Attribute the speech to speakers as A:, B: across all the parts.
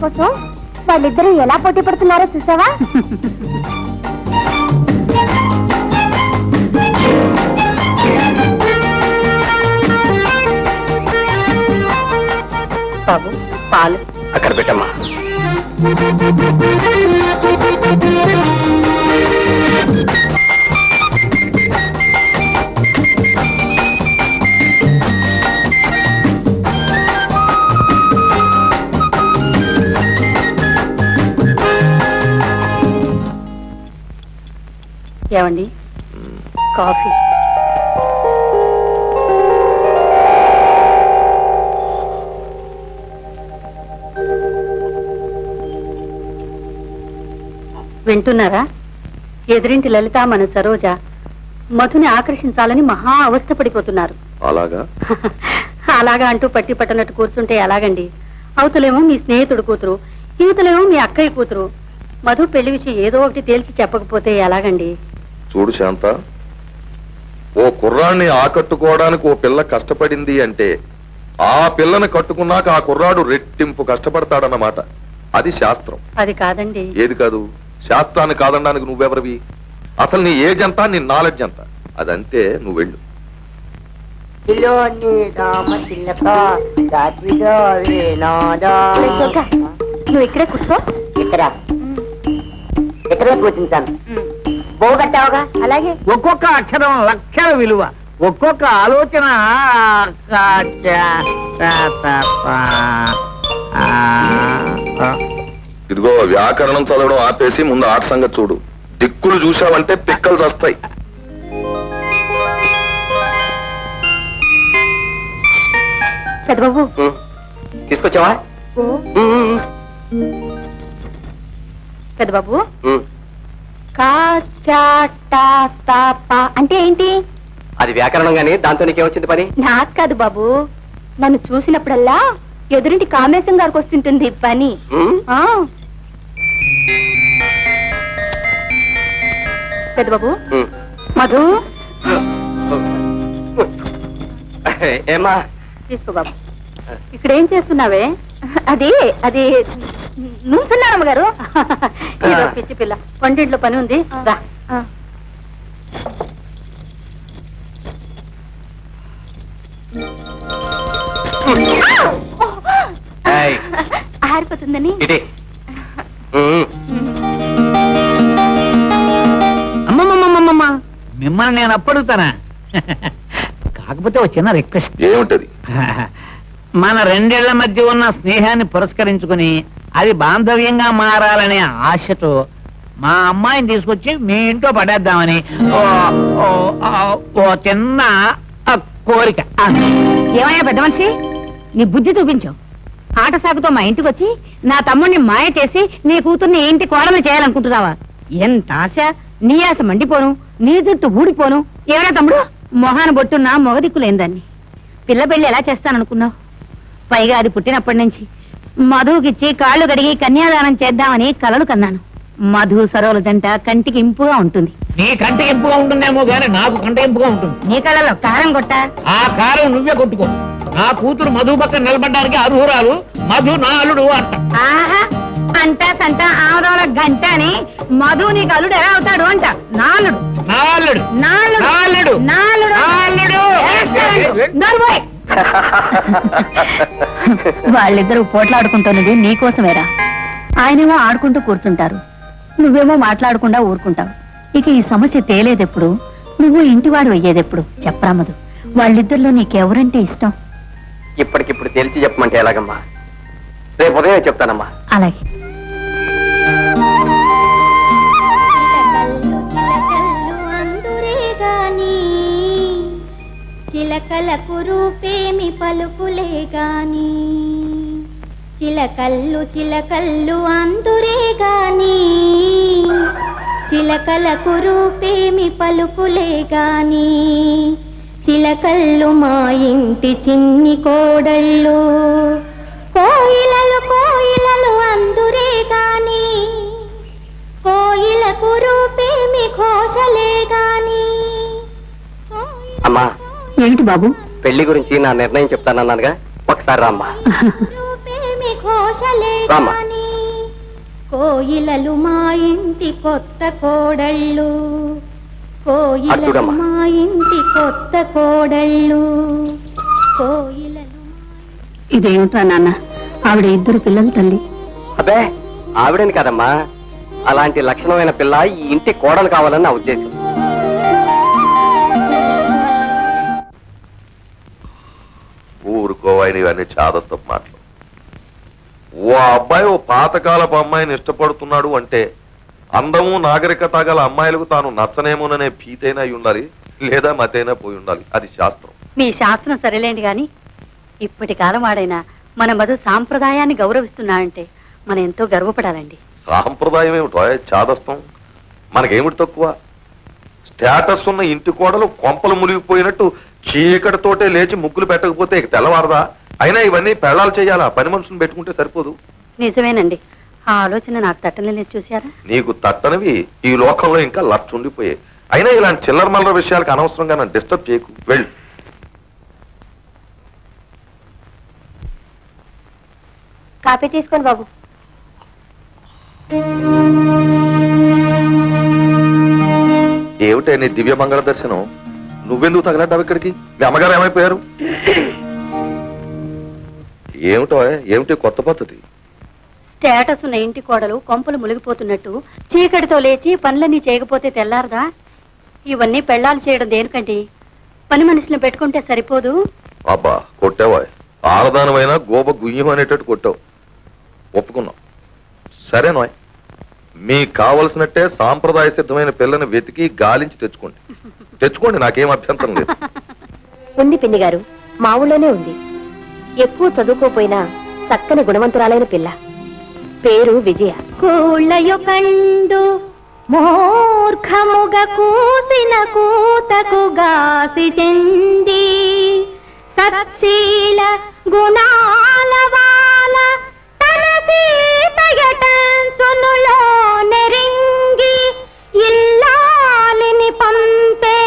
A: కోసం వాళ్ళిద్దరూ ఎలా పోటీ పడుతున్నారో చూసావా? బాబు పాలు
B: అక్కడ పెట్టమ్మా.
A: ఏమండి కాఫీ? వింటున్నారా? ఎదురింటి లలిత మన సరోజ మధుని ఆకర్షించాలని మహా అవస్థ పడిపోతున్నారు.
B: అలాగా
A: అలాగా అంటూ పట్టి పట్టనట్టు కూర్చుంటే ఎలాగండి? అవతలేమో మీ స్నేహితుడు కూతురు, యువతలేమో మీ అక్కయ్య కూతురు. మధు పెళ్లి విషయం ఏదో ఒకటి తేల్చి చెప్పకపోతే ఎలాగండి?
B: చూడు శాంత, ఓ కుర్రాన్ని ఆకట్టుకోవడానికి ఓ పిల్ల కష్టపడింది అంటే ఆ పిల్లని కట్టుకున్నాక ఆ కుర్రాడు రెట్టింపు కష్టపడతాడన్నమాట. అది శాస్త్రం.
A: అది కాదండి.
B: ఏది కాదు? శాస్త్రాన్ని కాదనడానికి నువ్వెవరివి? అసలు నీ ఏజ్ ఎంత, నీ నాలెడ్జ్ ఎంత? అదంతే. నువ్వు వెళ్ళు.
A: నువ్వు ఇక్కడే కూర్చో.
C: ఇక్కడే కూర్చుంటాను. పోగొట్టావుగా? అలాగే.
D: ఒక్కొక్క అక్షరం లక్షల విలువ, ఒక్కొక్క ఆలోచన.
B: ఇదిగో వ్యాకరణం చదవడం ఆపేసి ముందు ఆట సంగతి చూడు. దిక్కులు చూసావంటే పిక్కలు వస్తాయి.
A: చదువు
C: తీసుకొచ్చావా?
A: పెద్దబాబు, అంటే ఏంటి?
C: అది వ్యాకరణం గానీ దాంతో నీకేమొచ్చింది పని?
A: నాకు కాదు బాబు, నన్ను చూసినప్పుడల్లా ఎదురింటి కామేశం గారికి వస్తుంటుంది పని. పెద్దబాబు, మధు
C: ఏమా
A: తీసుకో బాబు. ఇక్కడ ఏం చేస్తున్నావే?
E: అది అది నుంచున్నారమ్మ గారు.
A: ఇదో పిచ్చి పిల్ల, వంటింట్లో పని ఉంది, రా.
E: ఆరిపోతుందని.
D: అమ్మమ్మమ్మమ్మమ్మ, మిమ్మల్ని నేను అప్పడుగుతానా? కాకపోతే ఒక చిన్న రిక్వెస్ట్.
B: ఏముంటది?
D: మన రెండేళ్ల మధ్య ఉన్న స్నేహాన్ని పురస్కరించుకుని అది బాంధవ్యంగా మారాలనే ఆశతో మా అమ్మాయిని తీసుకొచ్చి మీ ఇంట్లో పడేద్దామని ఓ చిన్న కోరిక.
E: ఏమయ్యా పెద్ద మనిషి, నీ బుద్ధి చూపించావు. ఆట సాగుతో మా ఇంటికి వచ్చి నా తమ్ముడిని మాయ చేసి నీ కూతుర్ని ఇంటి కోడలు చేయాలనుకుంటున్నావా? ఎంత ఆశ! నీ ఆశ మండిపోను, నీ జుట్టు ఊడిపోను. ఏమైనా తమ్ముడు, మొహాన బొట్టున్నా మొగదిక్కులేందాన్ని పిల్ల పెళ్లి ఎలా చేస్తాననుకున్నావు? పైగా అది పుట్టినప్పటి నుంచి మధుకిచ్చి కాళ్ళు కడిగి కన్యాదానం చేద్దామని కలలు కన్నాను. మధు సరోల జంట కంటికి ఇంపుగా ఉంటుంది.
D: నీ కంటికి ఇంపుగా ఉంటుందేమో గానీ నాకు కంట ఇంపుగా ఉంటుంది.
E: నీ కళ్ళలో కారం కొట్ట.
D: ఆ కారం నువ్వే కొట్టుకో. నా కూతురు మధు పక్కన నిలబడ్డానికి అర్హురాలు, మధు నా అల్లుడు అంట.
E: ఆహా, అంట సంట ఆవరంలో గంట అని మధు నీకు అల్లుడు ఎలా అవుతాడు అంట. నాలుడు
D: నాలుడు
E: నాలుడు
D: నాలుడు
E: నాలుడు
D: నాలుడు.
A: వాళ్ళిద్దరూ పోట్లాడుకుంటున్నది నీకోసమేరా. ఆయనేమో ఆడుకుంటూ కూర్చుంటారు, నువ్వేమో మాట్లాడకుండా ఊరుకుంటావు. ఇక ఈ సమస్య తేలేదెప్పుడు, నువ్వు ఇంటివాడు అయ్యేదెప్పుడు? చెప్పరా మధు, వాళ్ళిద్దరిలో నీకెవరంటే ఇష్టం?
C: ఇప్పటికిప్పుడు తెలిసి చెప్పమంటే ఎలాగమ్మా? రేపు ఉదయం చెప్తానమ్మా.
A: అలాగే.
F: చిలకలకు రూపేమి పలుకులే గాని, చిలకల్లు చిలకల్లు అందురే గాని, చిలకలకు రూపేమి పలుకులే గాని, చిలకల్లు మా ఇంటి చిన్ని కోడళ్ళు, కోయిలలు కోయిలలు అందురే గాని, కోయిలకు రూపేమి ఘోషలే గాని.
C: అమ్మా,
A: ఏంటి బాబు?
C: పెళ్లి గురించి నా నిర్ణయం చెప్తానన్నానుగా, ఒకసారి రామ్మా.
F: రూపేమి ఘోషలే
C: రామ్మా.
F: గాని, కోయిలలు మా ఇంటి కొత్త కోడళ్ళు, కోయిలలు
C: అట్టుడమ్మా.
F: మా ఇంటి కొత్త కోడళ్ళు, కోయిలలు.
A: ఇదేమిట్రా నాన్న, ఆవిడ ఇద్దరు పిల్లల తల్లి.
C: అబ్బే, ఆవిడని కదమ్మా, అలాంటి లక్షణమైన పిల్ల ఈ ఇంటి కోడలు కావాలని నా ఉద్దేశం.
B: ఊరుకోవాయి ఇవన్నీ చాదస్తపు మాటలు. ఓ అబ్బాయి ఓ పాతకాలపు అమ్మాయిని ఇష్టపడుతున్నాడు అంటే అందము నాగరికత గల అమ్మాయిలకు తాను నచ్చనేమోననే భీతైనా అయి ఉండాలి, లేదా మతైనా పోయి ఉండాలి. అది శాస్త్రం.
A: మీ శాస్త్రం సరేలేండి గాని, ఇప్పటి కాలం వాడైనా మన మధు సాంప్రదాయాన్ని గౌరవిస్తున్నాడంటే మనం ఎంతో గర్వపడాలండి.
B: సాంప్రదాయం ఏమిటో చాదస్తం? మనకేమిటి తక్కువ? స్టేటస్ ఉన్న ఇంటి కోడలు కొంపలు మునిగిపోయినట్టు చీకటితోటే లేచి ముగ్గులు పెట్టకపోతే ఇక తెల్లవారదా? అయినా ఇవన్నీ పెళ్ళాలు చేయాలా? పని మనుషుని పెట్టుకుంటే సరిపోదు.
A: నిజమేనండి, ఆ ఆలోచన నాకు తట్టలేదు. చూసారా,
B: నీకు తట్టనివి ఈ లోకంలో ఇంకా లక్ష ఉండిపోయాయి. అయినా ఇలాంటి చిల్లర మల్లర విషయాలకు అనవసరంగా నన్ను డిస్టర్బ్ చేయకు, వెళ్ళు.
E: కాపీ తీసుకోండి బాబు.
B: ఏమిటే నీ దివ్య మంగళ దర్శనం? నువ్వెందుకు తగలడ్డావు ఇక్కడికి? మీ అమ్మగారు ఏమైపోయారు? ఏమిటో ఏమిటి కొత్త పద్ధతి?
A: స్టేటస్ ఉన్న ఇంటి కోడలు కొంపలు మునిగిపోతున్నట్టు చీకటితో లేచి పనులన్నీ చేయకపోతే తెల్లారదా? ఇవన్నీ పెళ్ళాలు చేయడం దేనికండి? పని మనుషులను పెట్టుకుంటే సరిపోదు.
B: అబ్బా, కొట్టావా? ఆరదానమైనా గోప గుయ్యం అనేటట్టు కొట్టావు. ఒప్పుకున్నావు, సరేనో. మీకు కావలసినట్టే సాంప్రదాయ సిద్ధమైన పిల్లని వెతికి గాలించి తెచ్చుకోండి, నాకేం అభ్యంతరం లేదు.
E: ఉంది పిన్ని గారు, మా ఊళ్ళోనే ఉంది. ఎక్కువ చదువుకోపోయినా చక్కని గుణవంతురాలైన పిల్ల. పేరు విజయ.
F: కూళ్ళయు కండు మూర్ఖముగ కూసిన కూతకు గాసి చెంది, సత్శీల గుణాల వాల తన సీతయటంచునులో నెరింగి, ఇల్లాలిని పంపే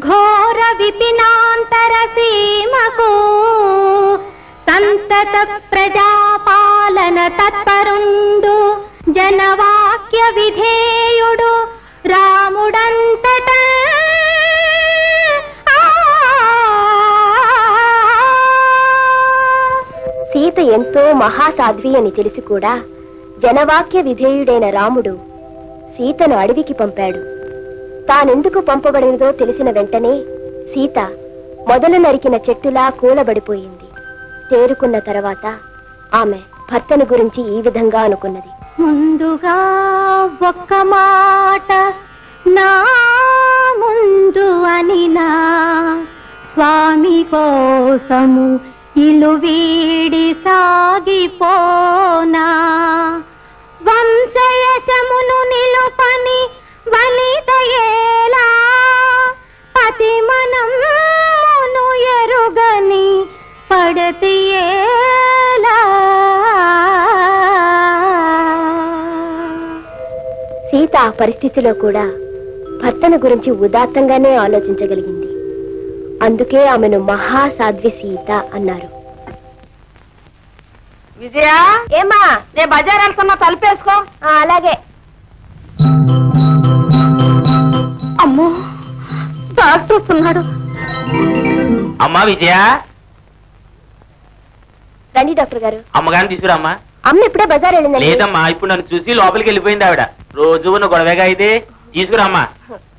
F: ఘోర విపినాంతర సీమకు విధేయుడు రాముడంతట
G: సీత ఎంతో మహాసాధ్వి అని తెలిసి కూడా జనవాక్య విధేయుడైన రాముడు సీతను అడవికి పంపాడు. తానెందుకు పంపబడినదో తెలిసిన వెంటనే సీత మొదలు నరికిన చెట్టులా కూలబడిపోయింది. తేరుకున్న తర్వాత ఆమె భర్తను గురించి ఈ విధంగా అనుకున్నది.
F: ముందుగా ఒక్క మాట నా ముందు అనినా స్వామి కోసము ఇల్లు వీడి సాగిపోనా వంశయశమును నిలుపని వనితయేలా పతి మనమును ఎరుగని పడతియేలా.
G: సీత ఆ పరిస్థితిలో కూడా భర్తను గురించి ఉదాత్తంగానే ఆలోచించగలిగింది. అందుకే ఆమెను మహాసాధ్వి సీత అన్నారు.
E: విజయ
G: ఏమా?
E: నేను బజార్ వెళ్తున్నా, తలుపేసుకో.
G: అలాగే.
E: అమ్మో, డాక్టర్ వస్తున్నాడు.
C: అమ్మా విజయ,
G: రండి డాక్టర్ గారు.
C: అమ్మగారిని తీసుకురామ్మా.
G: అమ్మ ఇప్పుడే బజార్ వెళ్ళిందండి.
C: లేదమ్మా, ఇప్పుడు నన్ను చూసి లోపలికి వెళ్ళిపోయింది ఆవిడ. రోజు ఉన్న గొడవగా అయితే తీసుకురామ్మా.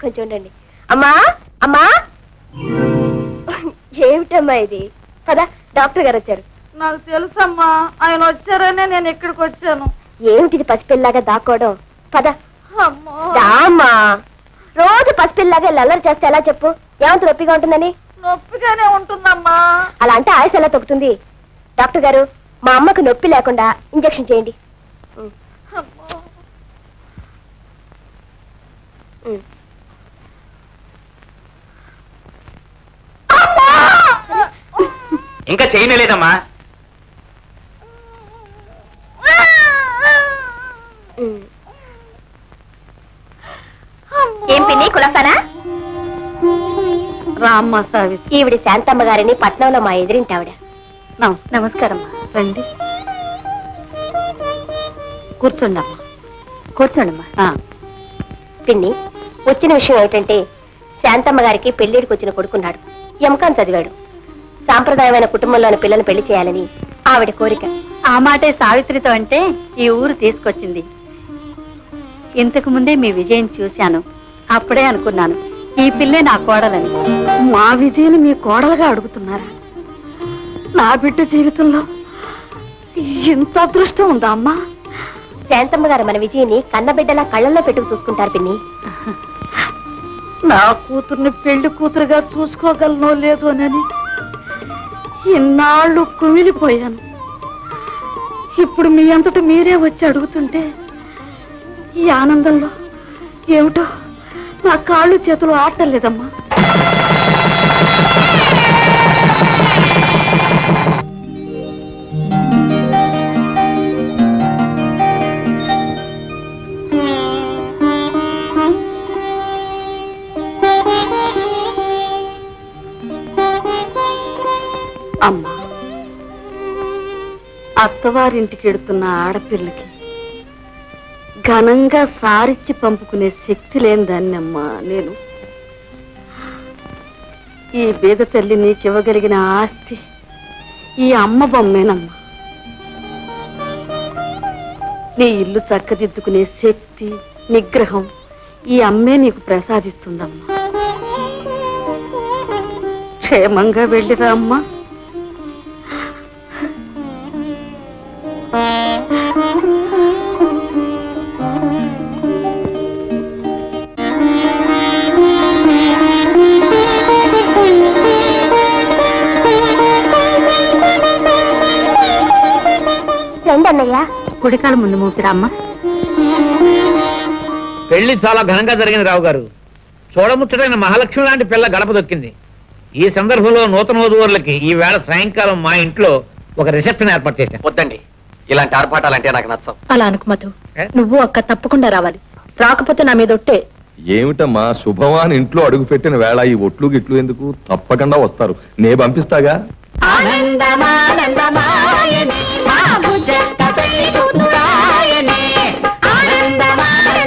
G: కొంచెం ఉండండి. అమ్మా అమ్మా, ఏమిటమ్మా ఇది? కదా డాక్టర్ గారు వచ్చారు.
E: నాకు తెలుసమ్మా, ఆయన వచ్చారనే నేను ఇక్కడికి వచ్చాను.
G: ఏమిటిది పసిపిల్లలాగా దాక్కోవడం? పద
E: అమ్మో,
G: రామ్మా. రోజు పసిపిల్లలాగా లల్లరి చేస్తే ఎలా చెప్పు? ఏమంత నొప్పిగా ఉంటుందని?
E: నొప్పిగానే ఉంటుందమ్మా.
G: అలా అంటే ఆయుష్ ఎలా తగ్గుతుంది? డాక్టర్ గారు, మా అమ్మకు నొప్పి లేకుండా ఇంజెక్షన్ చేయండి.
E: అమ్మో,
C: ఇంకా చేయలేదమ్మా.
G: ఏం పిన్ని, కులసానా?
E: రామ్మ సావిత్రి.
G: ఈవిడి శాంతమ్మ గారిని పట్నంలో మా ఎదిరింటి ఆవిడ.
E: నమస్కారం. రండి, కూర్చోండమ్మా. కూర్చోండమ్మా.
G: పిన్ని, వచ్చిన విషయం ఏమిటంటే శాంతమ్మ గారికి పెళ్లిడికి వచ్చిన కొడుకున్నాడు. ఎంకాన్ చదివాడు. సాంప్రదాయమైన కుటుంబంలోని పిల్లని పెళ్లి చేయాలని ఆవిడ కోరిక.
A: ఆ మాటే సావిత్రితో అంటే ఈ ఊరు తీసుకొచ్చింది. ఇంతకు ముందే మీ విజయం చూశాను. అప్పుడే అనుకున్నాను ఈ పిల్లే నా కోడలని.
E: మా విజయని మీ కోడలుగా అడుగుతున్నారా? నా బిడ్డ జీవితంలో ఇంత అదృష్టం ఉందా అమ్మా?
G: శాంతమ్మ గారు మన విజయని కన్నబిడ్డలా కళ్ళల్లో పెట్టుకు చూసుకుంటారు పిన్ని.
E: నా కూతుర్ని పెళ్లి కూతురుగా చూసుకోగలనో లేదోనని ఇన్నాళ్ళు కుమిలిపోయాను. ఇప్పుడు మీ అంతట మీరే వచ్చి అడుగుతుంటే ఈ ఆనందంలో ఏమిటో నా కాళ్ళు చేతులు ఆడలేదమ్మా. అమ్మా, అత్తవారింటికి ఎడుతున్న ఆడపిల్లకి ఘనంగా సారిచ్చి పంపుకునే శక్తి లేని దాన్నమ్మా నేను. ఈ బీద తల్లి నీకివ్వగలిగిన ఆస్తి ఈ అమ్మ బొమ్మేనమ్మా. నీ ఇల్లు చక్కదిద్దుకునే శక్తి, నిగ్రహం ఈ అమ్మే నీకు ప్రసాదిస్తుందమ్మా. క్షేమంగా వెళ్ళిరా అమ్మా.
G: రండన్నయ్య.
A: కుడికాలు ముందు మోపిరామ్మా.
D: పెళ్లి చాలా ఘనంగా జరిగింది రావు గారు. చూడముచ్చటైన మహాలక్ష్మి లాంటి పిల్ల గడప దొక్కింది. ఈ సందర్భంలో నూతన వధువులకి ఈ వేళ సాయంకాలం మా ఇంట్లో ఒక రిసెప్షన్ ఏర్పాటు చేశాను.
C: వద్దండి, ఇలాంటి ఆర్భాటాలంటే నాకు నచ్చవు.
E: అలా అనుకు మధు, నువ్వు అక్క తప్పకుండా రావాలి. రాకపోతే నా మీద ఒట్టే.
B: ఏమిటమ్మా, శుభవాన్ ఇంట్లో అడుగు పెట్టిన వేళ ఈ ఒట్లు గిట్లు ఎందుకు? తప్పకుండా వస్తారు, నే పంపిస్తాగా.
F: ఆనందమానందమాయనే మా బుజ్జక్క పెళ్లి కూతురాయనే. ఆనందమానందమాయనే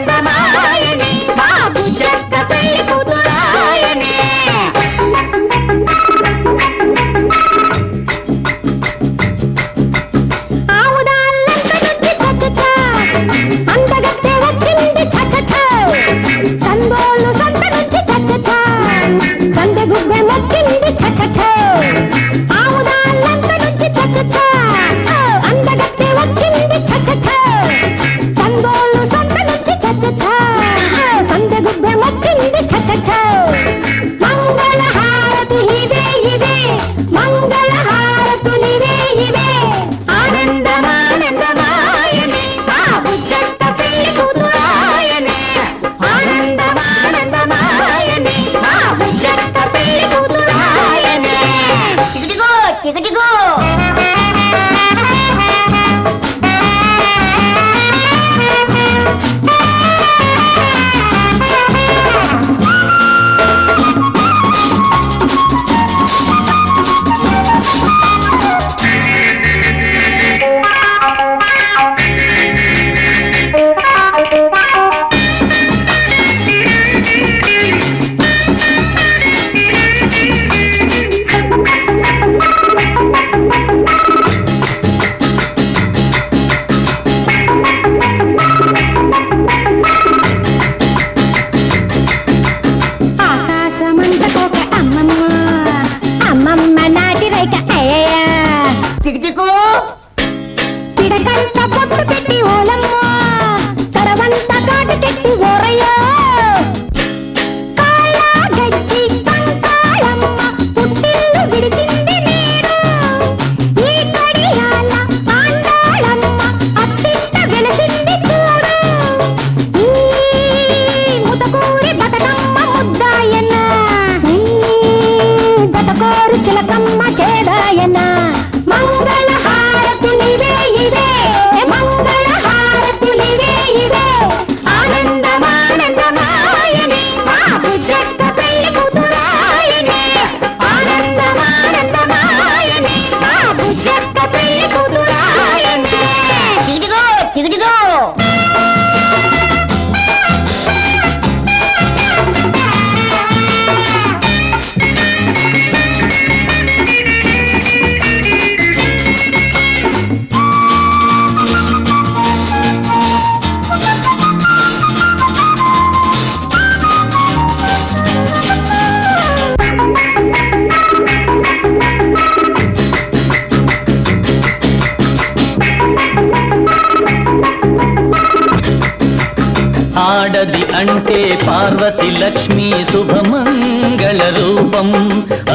H: ఆడది అంటే పార్వతి లక్ష్మి శుభమంగళ రూపం.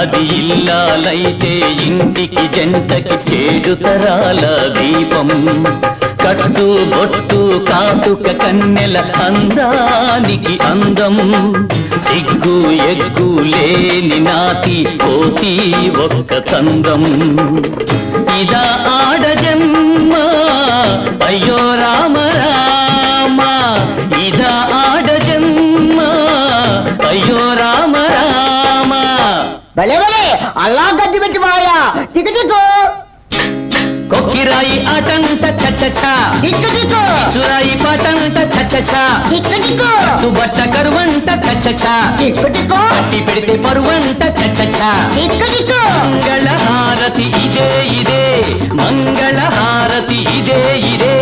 H: అది ఇల్లాలైతే ఇంటికి జంటకి 7 తరాల దీపం. కట్టు బొట్టు కాటుక కన్నెల అందానికి అందం. సిగ్గు ఎగ్గు లేని నాటి కోతి ఒక్క చందం. ఇదా ఆడజన్మ అయ్యో రామ రామ. ఇదా ఆడజన్మ అయ్యో రామ రామ.
I: భలే భలే అల్లా గడ్డి పెట్టి మాయా టికెటికో.
H: కొక్కిరాయి ఆటంట చచ్చ సురాయి పాటంట చచ్చ. బట్ట కరువంట చచ్చ. పట్టి పెడితే పరువంట చచ్చ. మంగళహారతి ఇదే ఇదే మంగళహారతి ఇదే ఇదే.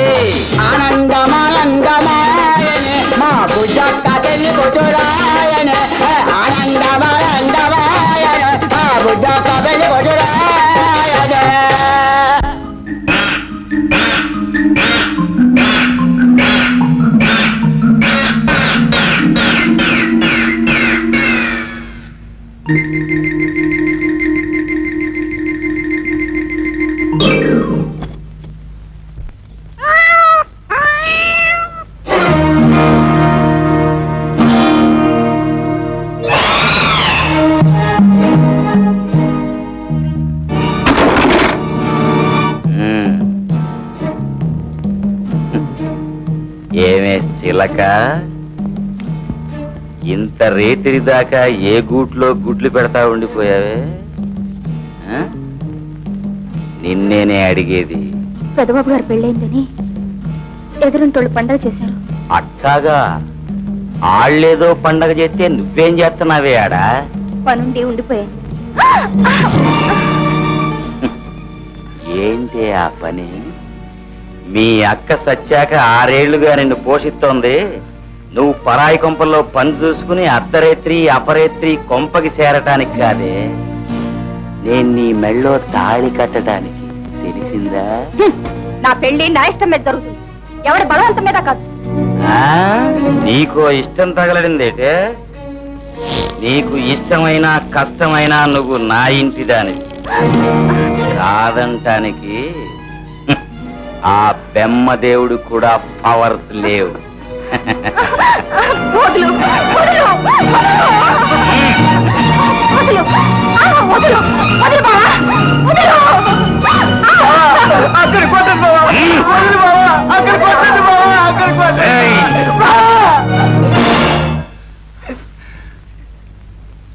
I: ఆనందమానందమాయనే మా బుజ్జక్క పెళ్లి కూతురాయనే. ఆనందమానందమాయనే మా బుజ్జక్క పెళ్లి కూతురాయనే.
C: ఏమే చిలక, ఇంత రేతిరి దాకా ఏ గూట్లో గుడ్లు పెడతా ఉండిపోయావే? నిన్నేనే అడిగేది.
G: పెదబాబు గారు పెళ్ళైందని ఎదురుంటోళ్ళు పండగ చేశారు.
C: అట్టాగా ఆళ్ళేదో పండగ చేస్తే నువ్వేం చేస్తున్నావే ఆడా?
G: పనుండి ఉండిపోయాను.
C: ఏంటి ఆ పని? మీ అక్క సచ్చాక 6 ఏళ్లుగా నిన్ను పోషిస్తోంది. నువ్వు పరాయి కొంపల్లో పని చూసుకుని అర్ధరేత్రి అపరేత్రి కొంపకి చేరటానికి కాదే, నేను నీ మెళ్ళో తాళి కట్టడానికి. తెలిసిందా?
G: నా పెళ్లి నా ఇష్టం మీద జరుగుతుంది, ఎవరి బలవంతం మీద కాదు.
C: నీకో ఇష్టం తగలడిందేటే? నీకు ఇష్టమైనా కష్టమైనా నువ్వు నా ఇంటి దానివి. కాదంటానికి ఆ బెమ్మదేవుడు కూడా పవర్స్ లేవు.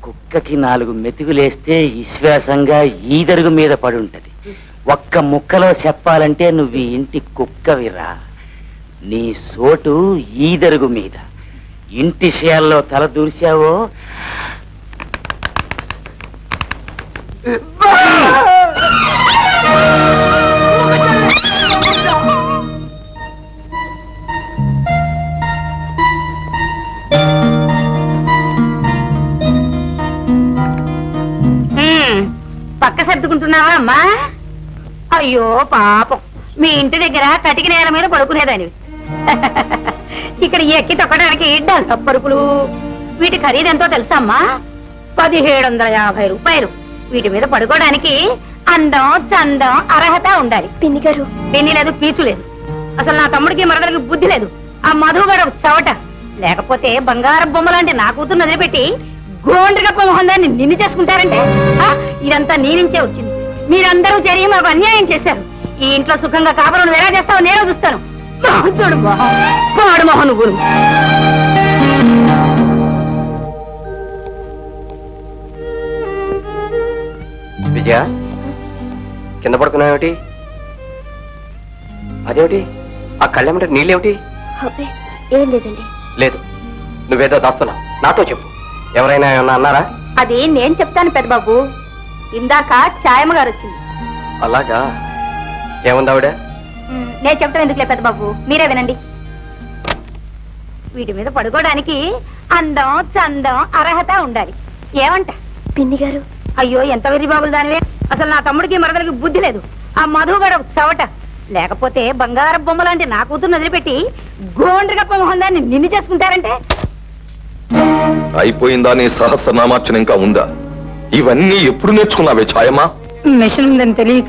C: కుక్కకి 4 మెతుకులేస్తే విశ్వాసంగా ఈదరుగు మీద పడుంటది. ఒక్క ముక్కలో చెప్పాలంటే నువ్వు ఈ ఇంటి కుక్కవిరా. నీ సోటు ఈదరుగు మీద. ఇంటి విషయాల్లో తల దూర్చావో
E: పక్క సర్దుకుంటున్నావా అమ్మా? అయ్యో పాపం, మీ ఇంటి దగ్గర కటిక నేల మీద పడుకునేదానివి. ఇక్కడ ఎక్కి తొక్కడానికి డబ్బరుపులు. వీటి ఖరీదెంతో తెలుసా అమ్మా? 1750 రూపాయలు. వీటి మీద పడుకోవడానికి అందం చందం అర్హత ఉండాలి.
G: పిన్ని గారు,
E: పెళ్లి లేదు, పీచు లేదు. అసలు నా తమ్ముడికి మరదలకి బుద్ధి లేదు. ఆ మధుగాడు ఒక చవట. లేకపోతే బంగారం బొమ్మ లాంటి నా కూతురు వదిలిపెట్టి గోండ్రిగప్ప మొహందాన్ని నిన్ను చేసుకుంటారంటే ఇదంతా నీ నుంచే వచ్చింది. మీరందరూ జరిగి మాకు అన్యాయం చేశారు. ఈ ఇంట్లో సుఖంగా కాపురం ఎలా చేస్తావో నేను చూస్తాను. చూడు మొహం, పాడు మొహం నువ్వు.
C: విజయ, కింద పడుకున్నావేమిటి? అదేమిటి ఆ కళ్ళెమంటే నీళ్ళేమిటి?
G: అబ్బే ఏం లేదండి.
C: లేదు, నువ్వేదో దాస్తున్నావు. నాతో చెప్పు, ఎవరైనా ఏమన్నా అన్నారా?
G: అది నేను చెప్తాను పెద్దబాబు. ఇందాక ఛాయమ్మ గారు వచ్చింది.
C: అలాగా? ఏముంది ఆవిడ?
G: నేను చెప్తాను ఎందుకులే పెద్దబాబు, మీరే వినండి.
E: వీటి మీద పడుకోవడానికి అందం చందం అర్హత ఉండాలి. ఏమంట
G: పిన్ని గారు?
E: అయ్యో ఎంత వెర్రి బాబులు దానివే. అసలు నా తమ్ముడికి మరదలకి బుద్ధి లేదు. ఆ మధుగాడు ఒక చవట. లేకపోతే బంగారు బొమ్మ లాంటి నా కూతురు వదిలిపెట్టి గోండ్రగప్ప మొహం దాన్ని నిన్ను చేసుకుంటారంటే
B: అయిపోయిందా నీ సహస్రనామార్చన ఇంకా ఉందా? ఇవన్నీ ఎప్పుడు నేర్చుకున్నావే ఛాయమ్మా?
E: మిషన్ ఉందని తెలియక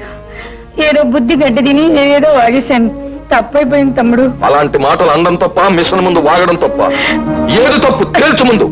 E: ఏదో బుద్ధి గడ్డి తిని ఏదో వాగేశాను. తప్పైపోయింది తమ్ముడు.
B: అలాంటి మాటలు అనడం తప్ప మిషన్ ముందు వాగడం తప్ప? ఏది తప్పు తేల్చు ముందు.